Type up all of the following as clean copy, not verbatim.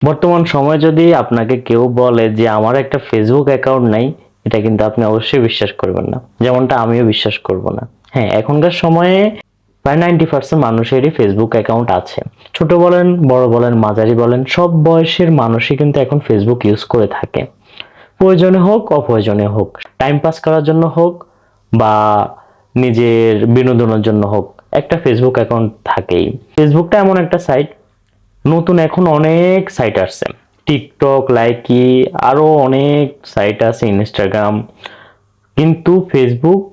বর্তমান সময়ে যদি আপনাকে কেউ বলে যে আমার একটা ফেসবুক অ্যাকাউন্ট নাই, এটা কিন্তু আপনি অবশ্যই বিশ্বাস করবেন না, যেমনটা আমিও বিশ্বাস করব না। হ্যাঁ, এখনকার সময়ে প্রায় 90% মানুষেরই ফেসবুক অ্যাকাউন্ট আছে। ছোট বলেন, বড় বলেন, মাঝারি বলেন, সব বয়সের মানুষই কিন্তু এখন ফেসবুক ইউজ করে থাকে। প্রয়োজনে হোক, অপ্রয়োজনে হোক, টাইম পাস করার জন্য হোক বা নিজের বিনোদনের জন্য হোক, একটা ফেসবুক অ্যাকাউন্ট থাকেই। ফেসবুকটা এমন একটা সাইট, নতুন এখন অনেক সাইট আসছে, টিকটক, লাইকি, আরো অনেক সাইট আছে, ইনস্টাগ্রাম। কিন্তু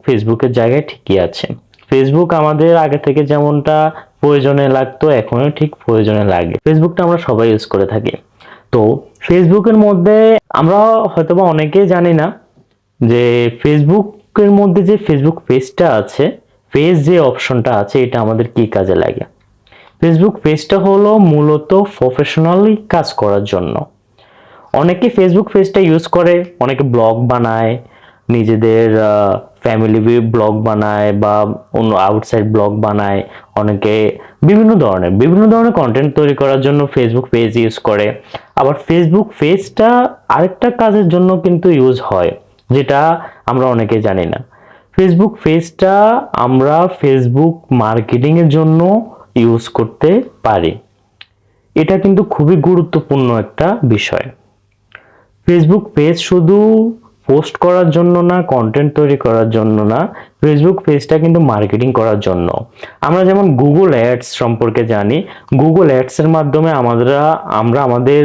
ফেসবুকের জায়গায় ঠিকই আছে। ফেসবুক আমাদের আগে থেকে যেমনটা প্রয়োজনে লাগতো, এখনো ঠিক প্রয়োজনে লাগে। ফেসবুকটা আমরা সবাই ইউজ করে থাকি। তো ফেসবুকের মধ্যে আমরা হয়তোবা অনেকেই জানি না যে ফেসবুকের মধ্যে যে ফেসবুক পেজটা আছে, পেজ যে অপশনটা আছে, এটা আমাদের কি কাজে লাগে। ফেসবুক পেজটা হলো মূলত প্রফেশনালি কাজ করার জন্য। অনেকে ফেসবুক পেজটা ইউজ করে, অনেকে ব্লগ বানায়, নিজেদের ফ্যামিলি ব্লগ বানায় বা অন্য আউটসাইড ব্লগ বানায়। অনেকে বিভিন্ন ধরনের কন্টেন্ট তৈরি করার জন্য ফেসবুক পেজ ইউজ করে। আবার ফেসবুক পেজটা আরেকটা কাজের জন্য কিন্তু ইউজ হয়, যেটা আমরা অনেকে জানি না। ফেসবুক পেজটা আমরা ফেসবুক মার্কেটিং এর জন্য ইউজ করতে পারি। এটা কিন্তু খুবই গুরুত্বপূর্ণ একটা বিষয়। ফেসবুক পেজ শুধু পোস্ট করার জন্য না, কন্টেন্ট তৈরি করার জন্য না, ফেসবুক পেজটা কিন্তু মার্কেটিং করার জন্য। আমরা যেমন গুগল অ্যাডস সম্পর্কে জানি, গুগল অ্যাডস এর মাধ্যমে আমরা আমাদের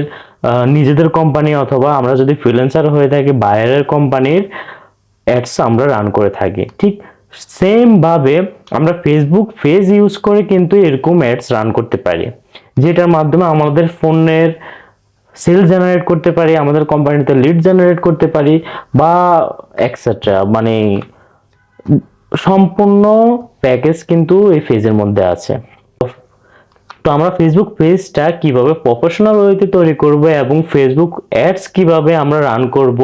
নিজেদের কোম্পানি অথবা আমরা যদি ফ্রিল্যান্সার হয়ে থাকি, বাইরের কোম্পানির অ্যাডস আমরা রান করে থাকি। ঠিক সেম ভাবে আমরা ফেসবুক পেজ ইউজ করে কিন্তু এরকম অ্যাডস রান করতে পারি, যেটার মাধ্যমে আমাদের ফোনের সেল জেনারেট করতে পারি, আমাদের কোম্পানিতে লিড জেনারেট করতে পারি বা এক্সেট্রা। মানে সম্পূর্ণ প্যাকেজ কিন্তু এই পেজের মধ্যে আছে। তো আমরা ফেসবুক পেজটা কিভাবে প্রফেশনাল ওয়েতে তৈরি করব এবং ফেসবুক অ্যাডস কিভাবে আমরা রান করব,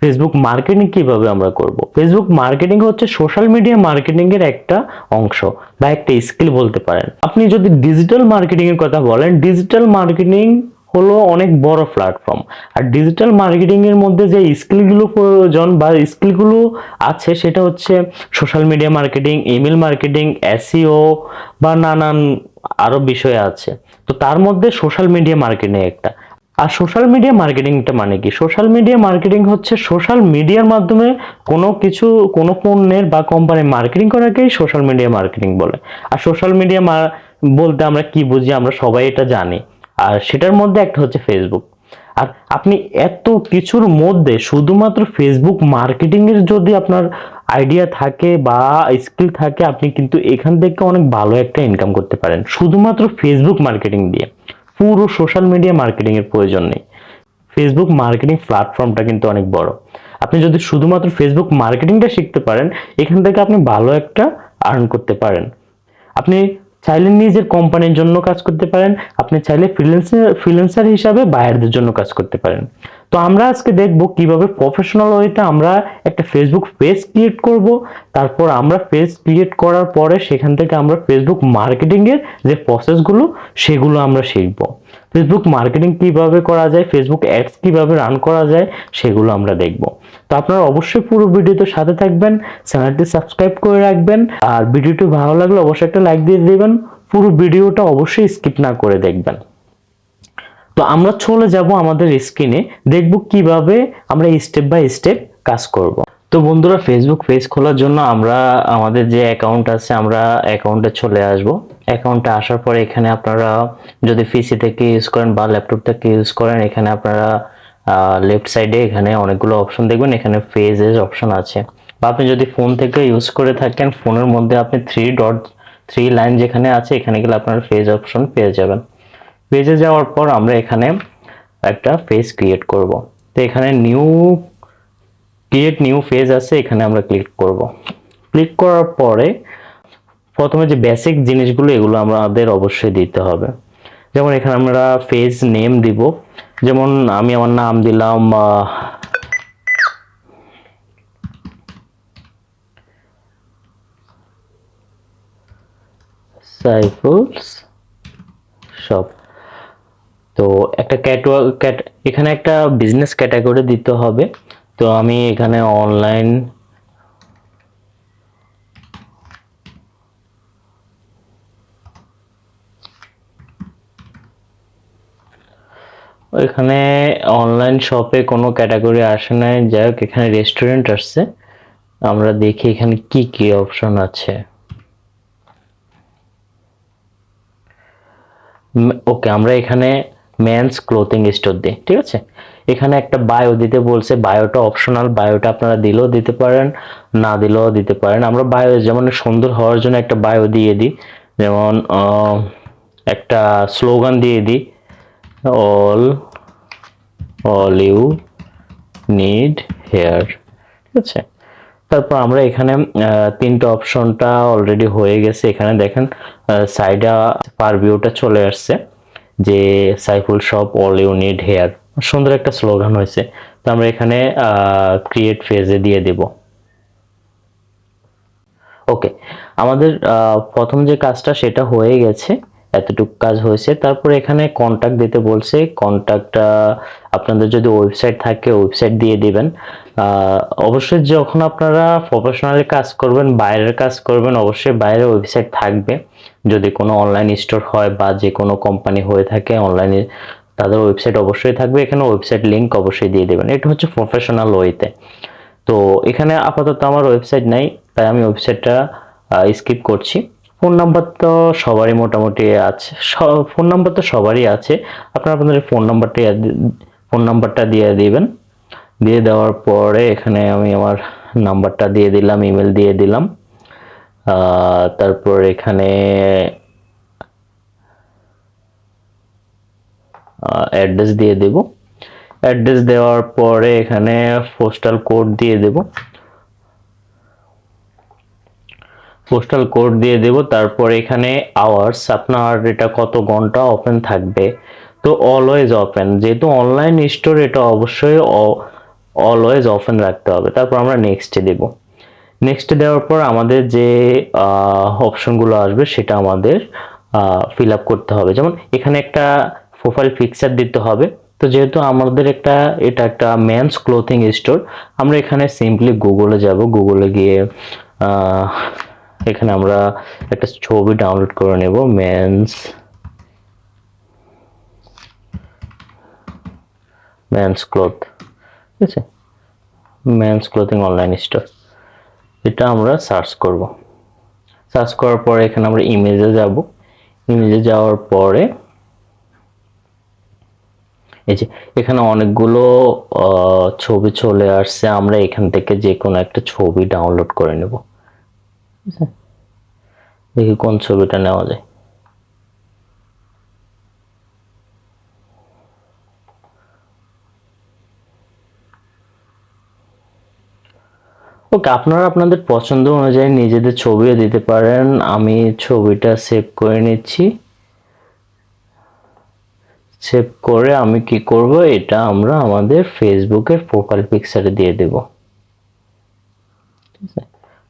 ফেসবুক মার্কেটিং কিভাবে আমরা করব। ফেসবুক মার্কেটিং হচ্ছে সোশ্যাল মিডিয়া মার্কেটিং এর একটা অংশ বা একটা স্কিল বলতে পারেন। আপনি যদি ডিজিটাল মার্কেটিং এর কথা বলেন, ডিজিটাল মার্কেটিং হলো অনেক বড় প্ল্যাটফর্ম। আর ডিজিটাল মার্কেটিং এর মধ্যে যে স্কিলগুলো প্রয়োজন বা স্কিলগুলো আছে, সেটা হচ্ছে social media marketing, email marketing, SEO বা নানান আরো বিষয় আছে। তো তার মধ্যে সোশ্যাল মিডিয়া মার্কেটিং একটা। আর সোশ্যাল মিডিয়া মার্কেটিংটা মানে কি? সোশ্যাল মিডিয়া মার্কেটিং হচ্ছে সোশ্যাল মিডিয়ার মাধ্যমে কোনো কিছু, কোনো পণ্যের বা কোম্পানির মার্কেটিং করাকেই সোশ্যাল মিডিয়া মার্কেটিং বলে। আর সোশ্যাল মিডিয়া বলতে আমরা কি বুঝি, আমরা সবাই এটা জানি। আর সেটার মধ্যে একটা হচ্ছে ফেসবুক। আর আপনি এত কিছুর মধ্যে শুধুমাত্র ফেসবুক মার্কেটিং এর যদি আপনার আইডিয়া থাকে বা স্কিল থাকে, আপনি কিন্তু এখান থেকে অনেক ভালো একটা ইনকাম করতে পারেন শুধুমাত্র ফেসবুক মার্কেটিং দিয়ে। পুরো সোশ্যাল মিডিয়া মার্কেটিং এর প্রয়োজন নেই। ফেসবুক মার্কেটিং প্ল্যাটফর্মটা কিন্তু অনেক বড়। আপনি যদি শুধুমাত্র ফেসবুক মার্কেটিংটা শিখতে পারেন, এখান থেকে আপনি ভালো একটা আর্ন করতে পারেন। আপনি চাইলে নিজের কোম্পানির জন্য কাজ করতে পারেন, আপনি চাইলে ফ্রিল্যান্সার হিসাবে বাইরের জন্য কাজ করতে পারেন। তো আমরা আজকে দেখব কিভাবে প্রফেশনাল ওয়েতে আমরা একটা ফেসবুক পেজ ক্রিয়েট করব। তারপর আমরা পেজ ক্রিয়েট করার পরে সেখান থেকে আমরা ফেসবুক মার্কেটিং এর যে প্রসেসগুলো, সেগুলো আমরা শিখব। ফেসবুক মার্কেটিং কিভাবে করা যায়, ফেসবুক অ্যাডস কিভাবে রান করা যায়, সেগুলো আমরা দেখব। তো আপনারা অবশ্যই পুরো ভিডিওতে সাথে থাকবেন, চ্যানেলটি সাবস্ক্রাইব করে রাখবেন। আর ভিডিওটি ভালো লাগলে অবশ্যই একটা লাইক দিয়ে দিবেন। পুরো ভিডিওটা অবশ্যই স্কিপ না করে দেখবেন। তো আমরা চলে যাব আমাদের স্ক্রিনে, দেখব কিভাবে আমরা স্টেপ বাই স্টেপ কাজ করব। তো বন্ধুরা, ফেসবুক পেজ খোলার জন্য আমরা আমাদের যে অ্যাকাউন্ট আছে, আমরা অ্যাকাউন্টে চলে আসব। অ্যাকাউন্টে আসার পরে এখানে আপনারা যদি পিসি থেকে ইউজ করেন বা ল্যাপটপ থেকে ইউজ করেন, এখানে আপনারা লেফট সাইডে এখানে অনেকগুলো অপশন দেখবেন, এখানে পেজের অপশন আছে। বা আপনি যদি ফোন থেকে ইউজ করে থাকেন, ফোনের মধ্যে আপনি থ্রি লাইন যেখানে আছে, এখানে গেলে আপনার পেজ অপশন পেয়ে যাবেন। পেজে যাওয়ার পর আমরা এখানে একটা পেজ ক্রিয়েট করব। তো এখানে ক্রিয়েট নিউ পেজ আছে, এখানে আমরা ক্লিক করব। ক্লিক করার পরে প্রথমে যে বেসিক জিনিসগুলো, এগুলো আমাদের অবশ্যই দিতে হবে। যেমন এখানে আমরা পেজ নেম দিব, যেমন আমি আমার নাম দিলাম সাইফুল শপ। তো তো একটা এখানে একটা বিজনেস ক্যাটাগরি দিতে হবে। তো আমি এখানে অনলাইন এখানে অনলাইন শপে কোনো ক্যাটাগরি আসে নাই, যাই হোক এখানে রেস্টুরেন্ট আসছে। আমরা দেখি এখানে কি কি অপশন আছে। ওকে, আমরা এখানে মেন্স ক্লোথিং স্টোর দিই, ঠিক আছে। এখানে একটা বায়ো দিতে বলছে, বায়োটা অপশনাল, বায়োটা আপনারা দিলেও দিতে পারেন, না দিলেও দিতে পারেন। আমরা বায়ো যেমন সুন্দর হওয়ার জন্য একটা বায়ো দিয়ে দিই, যেমন একটা স্লোগান দিয়ে দিই, all all you need here, ঠিক আছে। তারপর আমরা এখানে তিনটা অপশনটা অলরেডি হয়ে গেছে। এখানে দেখেন সাইডে পার ভিউটা চলে আসছে যে Saiful shop all you need here, সুন্দর একটা স্লোগান হয়েছে। তো আমরা এখানে ক্রিয়েট ফেজে দিয়ে দেব। ওকে, আমাদের প্রথম যে কাজটা সেটা হয়ে গেছে, এতটুকু কাজ হয়েছে। তারপরে এখানে কন্টাক্ট দিতে বলছে, কন্টাক্টটা আপনাদের যদি ওয়েবসাইট থাকে ওয়েবসাইট দিয়ে দিবেন। অবশ্যই যখন আপনারা প্রফেশনালি কাজ করবেন, বাইরের কাজ করবেন, অবশ্যই বাইরে ওয়েবসাইট থাকবে। যদি কোনো অনলাইন স্টোর হয় বা যে কোনো কোম্পানি হয়ে থাকে অনলাইনে, তাদের ওয়েবসাইট অবশ্যই থাকবে। এখানে ওয়েবসাইট লিঙ্ক অবশ্যই দিয়ে দেবেন, এটা হচ্ছে প্রফেশনাল ওয়েতে। তো এখানে আপাতত আমার ওয়েবসাইট নাই, তাই আমি ওয়েবসাইটটা স্কিপ করছি। ফোন নাম্বার তো সবারই মোটামুটি আছে, ফোন নাম্বার তো সবারই আছে। আপনারা আপনাদের ফোন নাম্বারটা দিয়ে দিবেন। দিয়ে দেওয়ার পরে এখানে আমি আমার নাম্বারটা দিয়ে দিলাম, ইমেল দিয়ে দিলাম। তারপর এখানে অ্যাড্রেস দিয়ে দেব। অ্যাড্রেস দেওয়ার পরে এখানে পোস্টাল কোড দিয়ে দেব, পোস্টাল কোড দিয়ে দেব। তারপর এখানে আওয়ার্স, আপনার এটা কত ঘন্টা ওপেন থাকবে। তো অলওয়েজ ওপেন, যেহেতু অনলাইন স্টোর এটা অবশ্যই অলওয়েজ ওপেন রাখতে হবে। তারপর আমরা নেক্সটে দেব। নেক্সটে দেওয়ার পর আমাদের যে অপশনগুলো আসবে সেটা আমাদের ফিল আপ করতে হবে। যেমন এখানে একটা প্রোফাইল পিকচার দিতে হবে। তো যেহেতু আমাদের এটা একটা মেন্স ক্লোথিং স্টোর, আমরা এখানে সিম্পলি গুগলে যাব। গুগলে গিয়ে এখানে আমরা একটা ছবি ডাউনলোড করে নেব, মেন্স ক্লথ, ঠিক আছে, মেন্স ক্লোথিং অনলাইন স্টোর, এটা আমরা সার্চ করব। সার্চ করার পরে এখানে আমরা ইমেজে যাব। ইমেজে যাওয়ার পরে এই যে এখানে অনেকগুলো ছবি চলে আসছে, আমরা এখান থেকে যে কোনো একটা ছবি ডাউনলোড করে নেব। দেখি কোন ছবিটা নেওয়া যায়। ওকে, আপনারা আপনাদের পছন্দ অনুযায়ী নিজেদের ছবিও দিতে পারেন। আমি ছবিটা সেভ করে নিচ্ছি। সেভ করে আমি কি করব, এটা আমরা আমাদের ফেসবুকের প্রোফাইল পিকচারে দিয়ে দেব। ঠিক আছে,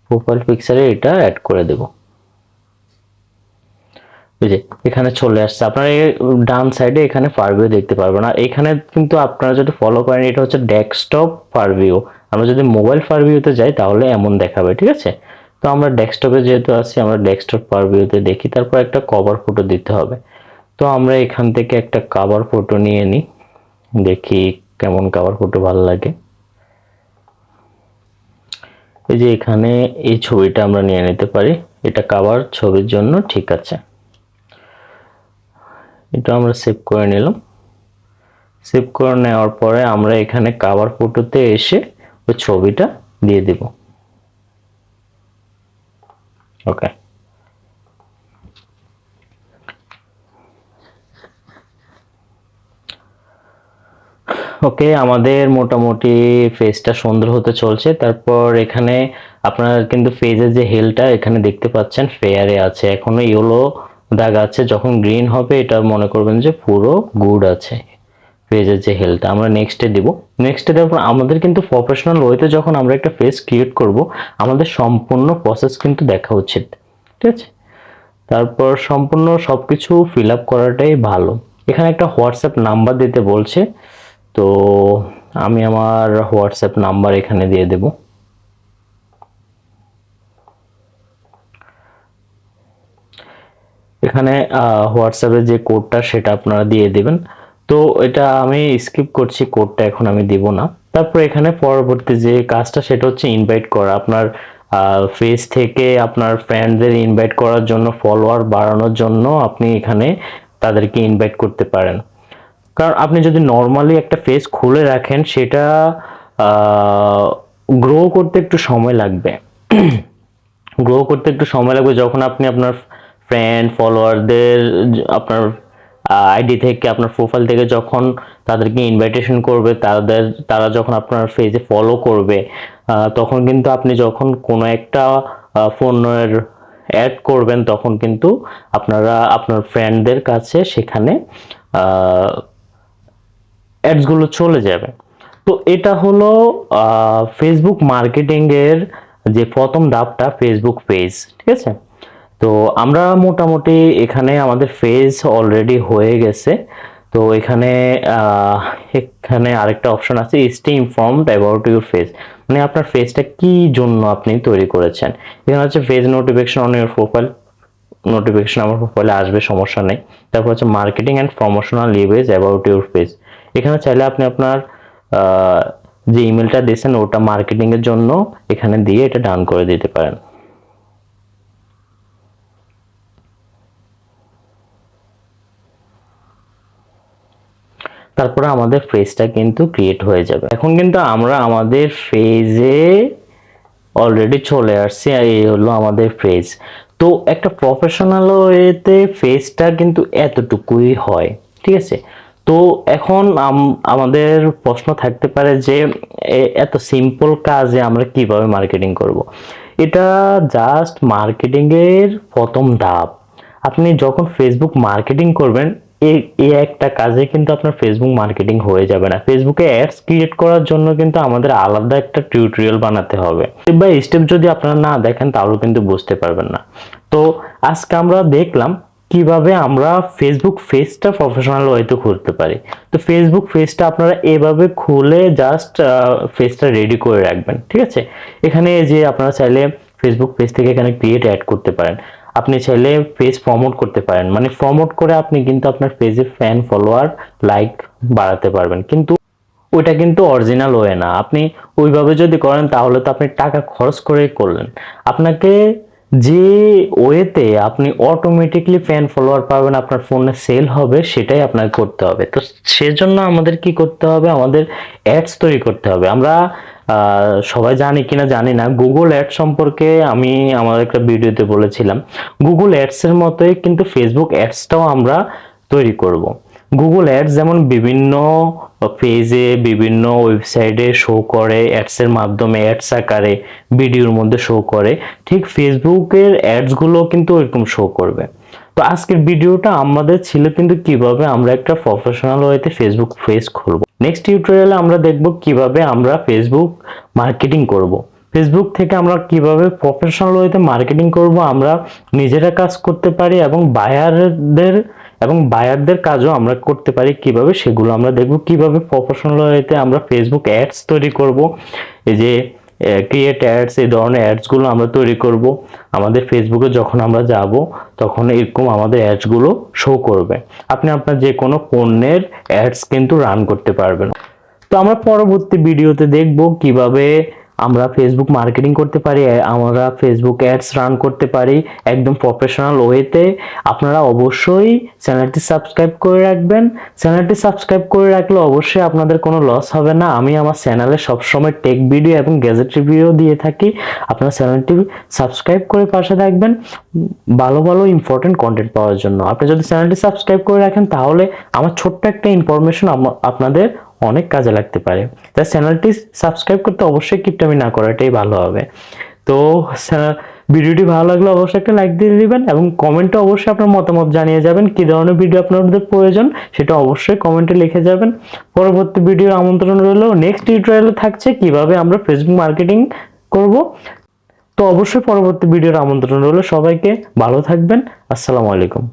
প্রোফাইল পিকচারে এটা অ্যাড করে দেব। এই যে এখানে চলে আসছে। আপনারা ডান সাইডে এখানে পারভিউ দেখতে পারবেন। আর এখানে কিন্তু আপনারা যদি ফলো করেন, এটা হচ্ছে ডেস্কটপ পারভিউ। আমরা যদি মোবাইল পারভিউতে যাই তাহলে এমন দেখাবে, ঠিক আছে। তো আমরা ডেস্কটপে যেহেতু আছি, আমরা ডেস্কটপ পারভিউতে দেখি। তারপর একটা কভার ফটো দিতে হবে। তো আমরা এখান থেকে একটা কভার ফটো নিয়ে নিই, দেখি কেমন কভার ফটো ভালো লাগে। এই যে এখানে এই ছবিটা আমরা নিয়ে নিতে পারি, এটা কভার ছবির জন্য ঠিক আছে। এটা আমরা সেভ করে নিলাম। সেভ করে নেওয়ার পরে আমরা এখানে কভার ফটোতে এসে ওই ছবিটা দিয়ে দেব। ওকে, ওকে, আমাদের মোটামুটি ফেজটা সুন্দর হতে চলছে। তারপর এখানে আপনারা কিন্তু ফেজের যে হেলটা এখানে দেখতে পাচ্ছেন ফেয়ারে আছে, এখনো ইয়েলো দাগ আছে। যখন গ্রিন হবে এটা মনে করবেন যে পুরো গুড আছে। পেজের যে হেলটা আমরা নেক্সটে দিব। নেক্সটে দেওয়ার পর আমাদের কিন্তু প্রফেশনাল ওয়েতে যখন আমরা একটা পেজ ক্রিয়েট করব, আমাদের সম্পূর্ণ প্রসেস কিন্তু দেখা উচিত, ঠিক আছে। তারপর সম্পূর্ণ সবকিছু ফিল আপ করাটাই ভালো। এখানে একটা হোয়াটসঅ্যাপ নাম্বার দিতে বলছে, তো আমি আমার হোয়াটসঅ্যাপ নাম্বার এখানে দিয়ে দেব। এখানে হোয়াটসঅ্যাপের যে কোডটা সেটা আপনারা দিয়ে দিবেন। তো এটা আমি স্কিপ করছি, কোডটা এখন আমি দিব না। তারপর এখানে পরবর্তী যে কাজটা সেটা হচ্ছে ইনভাইট করা। আপনার ফেস থেকে আপনার ফ্রেন্ডদের ইনভাইট করার জন্য, ফলোয়ার বাড়ানোর জন্য আপনি এখানে তাদেরকে ইনভাইট করতে পারেন। কারণ আপনি যদি নর্মালি একটা ফেস খুলে রাখেন, সেটা গ্রো করতে একটু সময় লাগবে। গ্রো করতে একটু সময় লাগবে যখন আপনি আপনার ফ্রেন্ড ফলোয়ারদের আপনার আইডি থেকে, আপনার প্রোফাইল থেকে যখন তাদেরকে ইনভাইটেশন করবে, তারা যখন আপনার পেজে ফলো করবে, তখন কিন্তু আপনি যখন কোনো একটা ফোনের অ্যাড করবেন, তখন কিন্তু আপনারা আপনার ফ্রেন্ডদের কাছে সেখানে অ্যাডসগুলো চলে যাবে। তো এটা হলো ফেসবুক মার্কেটিং এর যে প্রথম ধাপটা, ফেসবুক পেজ। ঠিক আছে, তো আমরা মোটামুটি এখানে আমাদের পেজ অলরেডি হয়ে গেছে। তো এখানে এখানে আরেকটা অপশন আছে, stay informed about your page, মানে আপনার পেজটা কি জন্য আপনি তৈরি করেছেন। এখানে হচ্ছে page notification on your profile, notification আমার প্রোফাইলে আসবে, সমস্যা নেই। তারপর হচ্ছে marketing and promotional leverage about your page. এখানে চাইলে আপনি আপনার যে ইমেলটা দিয়েছেন ওটা মার্কেটিং এর জন্য এখানে দিয়ে এটা ডান করে দিতে পারেন। তারপরে আমাদের পেজটা কিন্তু ক্রিয়েট হয়ে যাবে। এখন কিন্তু আমরা আমাদের পেজে অলরেডি চলে আসছি, আর এই হলো আমাদের পেজ। তো একটা প্রফেশনাল ওয়েতে পেজটা কিন্তু এতটুকুই হয়। ঠিক আছে, তো এখন আমাদের প্রশ্ন থাকতে পারে যে এত সিম্পল কাজে আমরা কিভাবে মার্কেটিং করব। এটা জাস্ট মার্কেটিং এর প্রথম ধাপ। আপনি যখন ফেসবুক মার্কেটিং করবেন, এই একটা কাজে কিন্তু আপনার ফেসবুক মার্কেটিং হয়ে যাবে না। ফেসবুকে অ্যাডস ক্রিয়েট করার জন্য কিন্তু আমাদের আলাদা একটা টিউটোরিয়াল বানাতে হবে। স্টেপ বাই স্টেপ যদি আপনারা না দেখেন তাহলে কিন্তু বুঝতে পারবেন না। তো আজকে আমরা দেখলাম কিভাবে আমরা ফেসবুক পেজটা প্রফেশনাল ওয়েতে খুলতে পারি। তো ফেসবুক পেজটা আপনারা এভাবে খুলে জাস্ট পেজটা রেডি করে রাখবেন। ঠিক আছে, এখানে যে আপনারা চাইলে ফেসবুক পেজ থেকে এখানে ক্রিয়েট অ্যাড করতে পারেন। আপনি চাইলে পেজ প্রমোট করতে পারেন, মানে প্রমোট করে আপনি কিন্তু আপনার পেজে ফ্যান ফলোয়ার লাইক বাড়াতে পারবেন। কিন্তু ওইটা কিন্তু অরিজিনাল ওয়ে না। আপনি ওইভাবে যদি করেন তাহলে তো আপনি টাকা খরচ করেই করলেন। আপনাকে যে ওয়েতে আপনি অটোমেটিকলি ফ্যান ফলোয়ার পাবেন, আপনার ফোনে সেল হবে, সেটাই আপনাকে করতে হবে। তো সেজন্য আমাদের কি করতে হবে, আমাদের অ্যাডস তৈরি করতে হবে। আমরা সবাই জানি কিনা জানি না, গুগল অ্যাড সম্পর্কে আমি আমার একটা ভিডিওতে বলেছিলাম। গুগল অ্যাডস এর মতোই কিন্তু ফেসবুক অ্যাডসটাও আমরা তৈরি করব। গুগল অ্যাডস যেমন বিভিন্ন পেজে, বিভিন্ন ওয়েবসাইটে শো করে অ্যাডস এর মাধ্যমে, অ্যাডস আকারে ভিডিওর মধ্যে শো করে, ঠিক ফেসবুকের অ্যাডস গুলো কিন্তু এরকম শো করবে। তো আজকের ভিডিওটা আমাদের ছিল কিন্তু কিভাবে আমরা একটা প্রফেশনাল ওয়েতে ফেসবুক পেজ খুলব। নেক্সট টিউটোরিয়ালে আমরা দেখব কিভাবে আমরা ফেসবুক মার্কেটিং করব। ফেসবুক থেকে আমরা কিভাবে প্রফেশনাল ওয়েতে মার্কেটিং করব, আমরা নিজেরা কাজ করতে পারি এবং বায়ারদের কাজও আমরা করতে পারি কিভাবে, সেগুলো আমরা দেখব। কিভাবে প্রফেশনাল ওয়েতে আমরা ফেসবুক অ্যাডস তৈরি করব, এই যে ক্রিয়েট অ্যাডস, এই ধরনের অ্যাডসগুলো আমরা তৈরি করব। আমাদের ফেসবুকে যখন আমরা যাব তখন এরকম আমাদের অ্যাডসগুলো শো করবে। আপনি আপনার যে কোনো পণ্যের অ্যাডস কিন্তু রান করতে পারবেন। তো আমরা পরবর্তী ভিডিওতে দেখব কিভাবে আমরা ফেসবুক মার্কেটিং করতে পারি, আমরা ফেসবুক অ্যাডস রান করতে পারি একদম প্রফেশনাল ওয়েতে। আপনারা অবশ্যই চ্যানেলটি সাবস্ক্রাইব করে রাখবেন। চ্যানেলটি সাবস্ক্রাইব করে রাখলে অবশ্যই আপনাদের কোনো লস হবে না। আমি আমার চ্যানেলে সবসময় টেক ভিডিও এবং গ্যাজেট রিভিউ দিয়ে থাকি। আপনারা চ্যানেলটি সাবস্ক্রাইব করে পাশে থাকবেন ভালো ভালো ইম্পর্টেন্ট কন্টেন্ট পাওয়ার জন্য। আপনি যদি চ্যানেলটি সাবস্ক্রাইব করে রাখেন তাহলে আমার ছোট্ট একটা ইনফরমেশন আপনাদের অনেক কাজে লাগতে পারে। তাই চ্যানেলটি সাবস্ক্রাইব করতে অবশ্যই কিপটামি না করাটাই ভালো হবে। তো ভিডিওটি ভালো লাগলে অবশ্যই একটা লাইক দিয়ে দিবেন এবং কমেন্টে অবশ্যই আপনার মতামত জানিয়ে যাবেন। কি ধরনের ভিডিও আপনাদের প্রয়োজন সেটা অবশ্যই কমেন্টে লিখে যাবেন। পরবর্তী ভিডিওর আমন্ত্রণ রইল। নেক্সট টিউটোরিয়ালে থাকছে কিভাবে আমরা ফেসবুক মার্কেটিং করব। তো অবশ্যই পরবর্তী ভিডিওর আমন্ত্রণ রইল। সবাইকে ভালো থাকবেন। আসসালামু আলাইকুম।